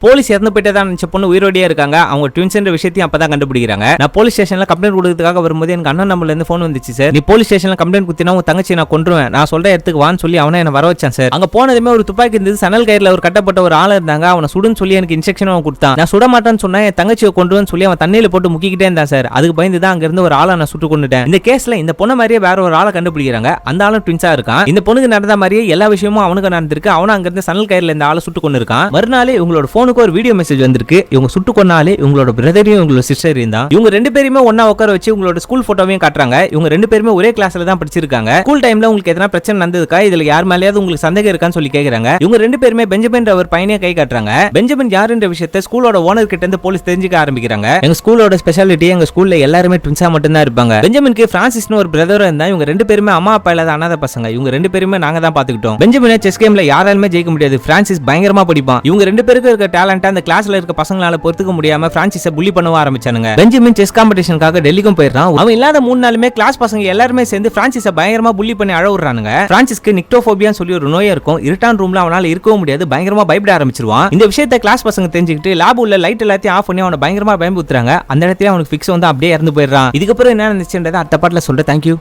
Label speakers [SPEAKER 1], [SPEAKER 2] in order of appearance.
[SPEAKER 1] Police இறந்து போயிட்டே தான் நினைச்ச பொண்ணு உயிரோடியே இருக்காங்க. அவங்க ட்வின்ஸ்ன்ற விஷயத்தையும் அப்பதான் கண்டுபிடிக்கிறாங்க. நான் போலீஸ் ஸ்டேஷன்ல கம்ப்ளைண்ட் கொடுக்கிறதுக்காக வரும்போது எனக்கு அண்ணன் நம்பர்ல இருந்து போன் வந்துச்சு. சார், நீ போலீஸ் ஸ்டேஷன்ல கம்ப்ளைண்ட் குத்தினா உன் தங்கச்சி நான் கொன்றுவேன், நான் சொல்ற இடத்துக்கு வான்னு சொல்லி அவனை என்ன வர வச்சான். சார், அங்க போனதுமே ஒரு துப்பாக்கி இருந்தது, சணல் கயிறுல ஒரு கட்டப்பட்ட ஒரு ஆள் இருந்தாங்க. அவனை சுடுன்னு சொல்லி எனக்கு இன்ஸ்ட்ரக்ஷன் அவன் கொடுத்தான். நான் சுட மாட்டேன்னு சொன்னா என் தங்கச்சியை கொன்றுவேன்னு சொல்லி அவன் தண்ணியில போட்டு முக்கிக்கிட்டே இருந்தான். சார், அதுக்கு பயந்து தான் அங்க இருந்து ஒரு ஆளை நான் சுட்டு கொண்டுட்டேன். இந்த கேஸ்ல இந்த பொண்ணு மாதிரியே வேற ஒரு ஆளை கண்டுபிடிக்கிறாங்க. அந்த ஆளும் ட்வின்ஸா இருக்கான். இந்த பொண்ணுக்கு நடந்த மாதிரியே எல்லா விஷயமும் அவனுக்கு நடந்திருக்கு. அவனும் அங்க இருந்து சணல் கயிறுல இந்த ஆளை சுட்டு கொண்டு இருக்கான். மறுநாளே இவங்களோட போனுக்கு ஒரு வீடியோ மெசேஜ் வந்திருக்கு. இவங்க சுட்டு கொன்னாலே இவங்களோட பிரதரையும் இவங்களோட சிஸ்டரையும் தான். இவங்க ரெண்டு பேருமே ஒண்ணா உட்கார வச்சு இவங்களோட ஸ்கூல் போட்டோவையும் காட்டுறாங்க. இவங்க ரெண்டு பேருமே ஒரே கிளாஸ்ல தான் படிச்சிருக்காங்க. ஸ்கூல் டைம்ல உங்களுக்கு எதனா பிரச்சனை நடந்ததுக்கா, இதுல யார் மேலயாவது உங்களுக்கு சந்தேகம் இருக்கான்னு சொல்லி கேக்குறாங்க. இவங்க ரெண்டு பேருமே பெஞ்சமின் ஒரு பையனே கை காட்டுறாங்க. பெஞ்சமின் யாருன்ற விஷயத்தை ஸ்கூலோட ஓனர் கிட்ட இருந்து போலீஸ் தெரிஞ்சுக்க ஆரம்பிக்கிறாங்க. எங்க ஸ்கூலோட ஸ்பெஷாலிட்டி, எங்க ஸ்கூல்ல எல்லாருமே ட்வின்ஸா மட்டும் தான் இருப்பாங்க. பெஞ்சமினுக்கு பிரான்சிஸ்னு ஒரு பிரதர் இருந்தா. இவங்க ரெண்டு பேருமே அம்மா அப்பா இல்லாத அனாதை பசங்க. இவங்க ரெண்டு பேருமே நாங்க தான் பாத்துக்கிட்டோம். பெஞ்சமினை செஸ் கேம்ல யாராலுமே ஜெயிக்க முடியாது. பிரான்சிஸ் பயங்கரமா படிப்பான். இவங்க ரெண்டு பேருக்கு இருக்க டேலண்ட் அந்த கிளாஸ்ல இருக்க பசங்களால பொறுத்துக்க முடியாம பிரான்சிஸை புள்ளி பண்ண ஆரம்பிச்சானுங்க. பெஞ்சமின் செஸ் காம்படிஷனுக்காக டெல்லிக்கும் போயிடுறான். அவன் இல்லாத 3 நாளுமே கிளாஸ் பசங்க எல்லாருமே சேர்ந்து பிரான்சிஸை பயங்கரமா புள்ளி பண்ணி அழ விடுறானுங்க. பிரான்சிஸ்க்கு நிக்டோபோபியான்னு சொல்லி ஒரு நோய் இருக்கும். இருட்டான் ரூம்ல அவனால இருக்கவும் முடியாது. பயங்கரமா பயப்பட ஆரம்பிச்சிருவான். இந்த விஷயத்தை கிளாஸ் பசங்க தெரிஞ்சுக்கிட்டு லேப் உள்ள லைட் எல்லாத்தையும் ஆஃப் பண்ணி அவனை பயங்கரமா பயமுறுத்துறாங்க. அந்த இடத்துல அவனுக்கு ஃபிக்ஸ் வந்து அப்படியே இறந்து போயிடுறான். இதுக்கப்புறம் என்ன நடந்துச்சுன்றதை அடுத்த பாட்டுல சொல்றேன். தேங்க்யூ.